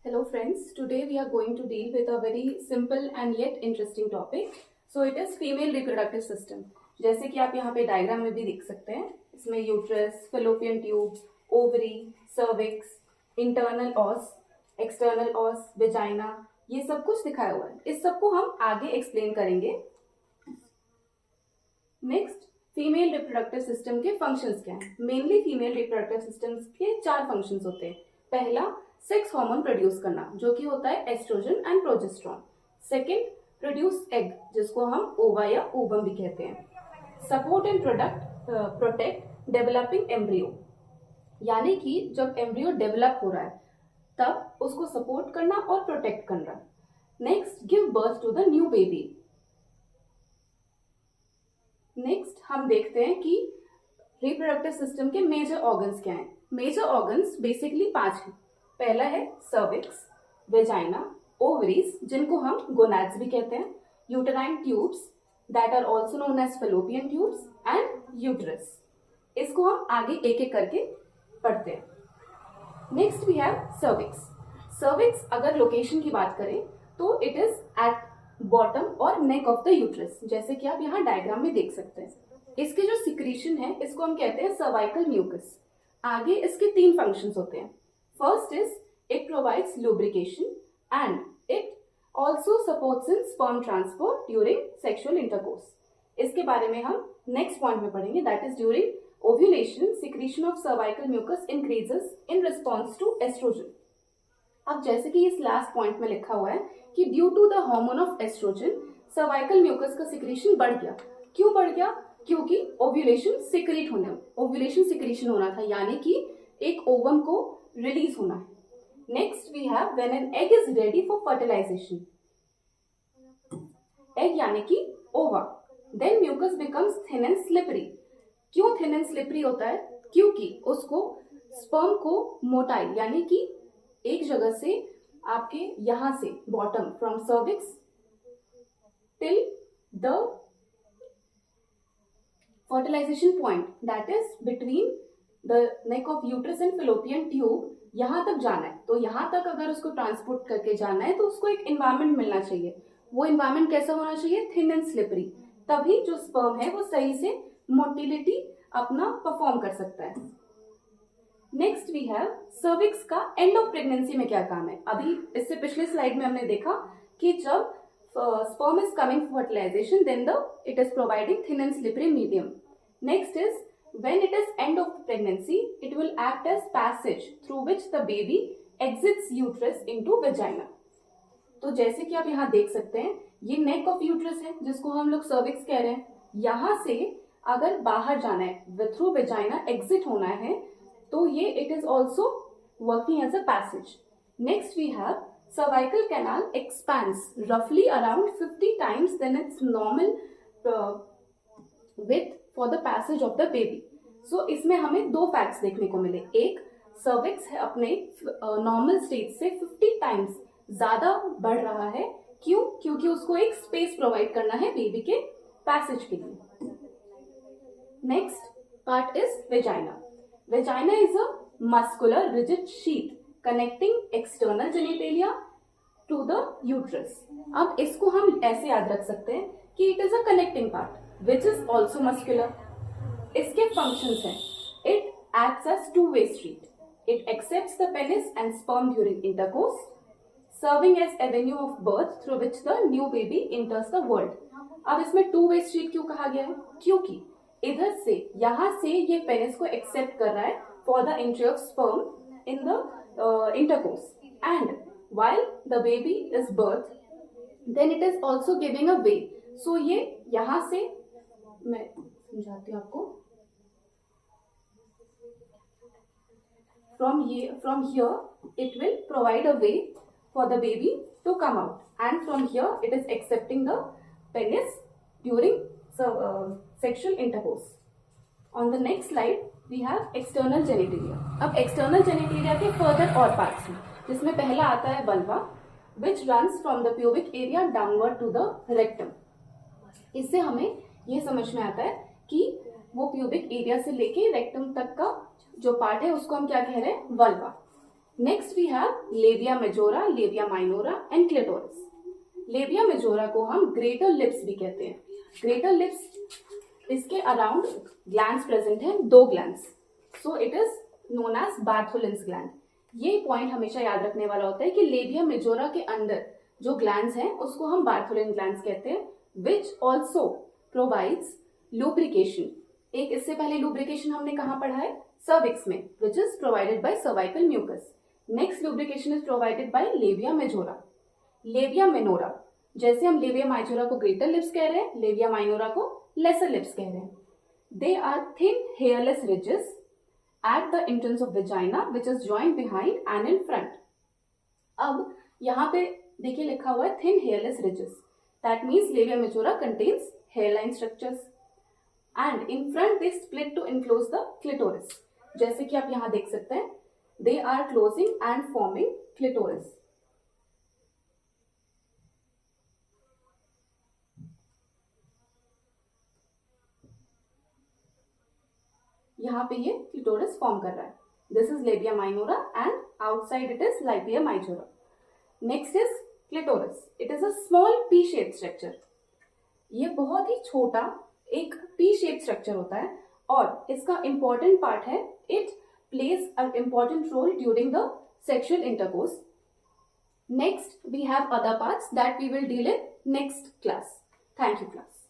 Hello friends, today we are going to deal with a very simple and yet interesting topic. So it is female reproductive system. जैसे कि आप यहाँ पे diagram में भी देख सकते हैं, इसमें uterus, fallopian tube, ovary, cervix, internal os, external os, vagina, ये सब कुछ दिखाया हुआ है. इस सब को हम आगे एक्सप्लेन करेंगे. नेक्स्ट, फीमेल रिप्रोडक्टिव सिस्टम के फंक्शंस क्या हैं. मेनली फीमेल रिप्रोडक्टिव सिस्टम्स के 4 फंक्शंस होते हैं. पहला, सेक्स हार्मोन प्रोड्यूस करना, जो कि होता है estrogen and progesterone. Second, produce egg, जिसको हम ओवा या ओवम भी कहते हैं. Support and protect developing embryo, यानी कि जब एम्ब्रियो डेवलप हो रहा है तब उसको सपोर्ट करना और प्रोटेक्ट करना. Next, give birth to the new baby. Next हम देखते हैं कि रिप्रोडक्टिव सिस्टम के मेजर ऑर्गन्स क्या हैं. मेजर ऑर्गन्स बेसिकली 5 हैं. पहला है सर्विक्स, वेजाइना, ओवरीज, जिनको हम गोनाड्स भी कहते हैं, uterine tubes that are also known as fallopian tubes, and uterus. इसको हम आगे एक एक करके पढ़ते हैं. Next we have cervix. Cervix अगर लोकेशन की बात करें तो इट इज एट बॉटम और नेक ऑफ द यूट्रस, जैसे कि आप यहाँ डायग्राम में देख सकते हैं. इसके जो सिक्रीशन है इसको हम कहते हैं सर्वाइकल म्यूकस. आगे इसके 3 फंक्शंस होते हैं. First is it provides lubrication and it also supports in sperm transport during sexual intercourse. इसके बारे में हम next point में पढ़ेंगे, that is during ovulation secretion of cervical mucus increases in response to estrogen. अब जैसे कि इस लास्ट पॉइंट में लिखा हुआ है कि due to the hormone of estrogen cervical mucus का सिक्रीशन बढ़ गया. क्यों बढ़ गया? क्योंकि ओव्यूलेशन सिक्रीशन होना था, यानी कि एक ओवम को रिलीज होना है. Next we have when an egg is ready for fertilization. Egg यानी कि ova. Then mucus becomes thin and slippery. क्यों थिन एंड स्लिपरी होता है? क्योंकि उसको स्पर्म को मोटाई, यानी कि एक जगह से आपके यहां से bottom from cervix till the fertilization point that is between the neck of uterus and fallopian tube, यहां तक जाना है. तो यहां तक अगर उसको ट्रांसपोर्ट करके जाना है तो उसको एक एनवायरमेंट मिलना चाहिए. वो एनवायरमेंट कैसा होना चाहिए? Thin and slippery. तभी जो स्पर्म है वो सही से मोटिलिटी अपना परफॉर्म कर सकता है. नेक्स्ट वी हैव सर्विक्स का एंड ऑफ प्रेगनेंसी में क्या काम है. अभी इससे पिछले स्लाइड में हमने देखा कि जब sperm is coming for fertilization then it is providing thin and slippery medium. Next is when it is end of pregnancy, it will act as passage through which the baby exits uterus into vagina. तो जैसे कि आप यहाँ देख सकते हैं, ये नेक of uterus है जिसको हम लोग सर्विक्स कह रहे हैं. यहाँ से अगर बाहर जाना है थ्रू वेजाइना एग्जिट होना है तो ये it is also working as a passage. Next we have cervical canal expands रफली around 50 times then its normal with for the passage of the baby. So इसमें हमें 2 फैक्ट्स देखने को मिले. एक, सर्विक्स है अपने नॉर्मल स्टेज से 50 times ज्यादा बढ़ रहा है. क्यों? क्योंकि उसको एक स्पेस प्रोवाइड करना है बेबी के पैसेज के लिए. Next part is vagina. Vagina is a muscular rigid sheet connecting external genitalia to the uterus. अब इसको हम ऐसे याद रख सकते हैं कि it is a connecting part which is also muscular. इसके functions हैं. It acts as two-way street. It accepts the penis and sperm during intercourse, serving as avenue of birth through which the new baby enters the world. अब इसमें two-way street क्यों कहा गया है? क्योंकि इधर से यहाँ से ये पेनिस को एक्सेप्ट कर रहा है for the entry of sperm in the intercourse, and while the baby is birthed, then it is also giving a way. So ये यहाँ से मैं समझाती हूँ आपको. From here it will provide a way for the baby to come out, and from here it is accepting the penis during sexual intercourse. On the next slide we have external genitalia. अब external genitalia के further और parts हैं, जिसमें पहला आता है vulva, which runs from the pubic area downward to the rectum. इससे हमें ये समझ में आता है कि वो प्यूबिक एरिया से लेके रेक्टम तक का जो पार्ट है उसको हम क्या कह रहे हैं? Vulva. Next we have labia majora, labia minora and clitoris. Labia majora को हम ग्रेटर लिप्स भी कहते हैं। ग्रेटर लिप्स, इसके अराउंड ग्लैंड्स प्रेजेंट हैं, 2 glands, so it is known as Bartholin's gland. ये पॉइंट हमेशा याद रखने वाला होता है कि लेबिया मेजोरा के अंदर जो ग्लैंड्स हैं उसको हम बार्थोलिन ग्लैंड्स कहते हैं, विच ऑल्सो प्रोवाइड्स लुब्रिकेशन। एक इससे पहले लुब्रिकेशन हमने कहाँ पढ़ा है, सर्विक्स में, which is provided by cervical mucus. Next lubrication is provided by labia majora. Labia minora, जैसे हम लेबिया माइजोरा को ग्रेटर लिप्स कह रहे हैं, लेबिया माइनोरा को लेसर लिप्स कह रहे हैं। They are thin hairless ridges at the entrance of vagina which is joined behind and in front. अब यहाँ पे देखिए लिखा हुआ है thin hairless ridges. That means labia majora contains hairline structures and in front they split to enclose the clitoris. जैसे कि आप यहाँ देख सकते हैं, they are closing and forming clitoris. यहाँ पे ये क्लिटोरिस फॉर्म कर रहा है। This is labia minora and outside it is labia majora. Next is clitoris. It is a small pea shape structure. ये बहुत ही छोटा एक पी शेप स्ट्रक्चर होता है और इसका इंपॉर्टेंट पार्ट है, it plays a important role during the sexual intercourse. Next we have other parts that we will deal in next class. Thank you class.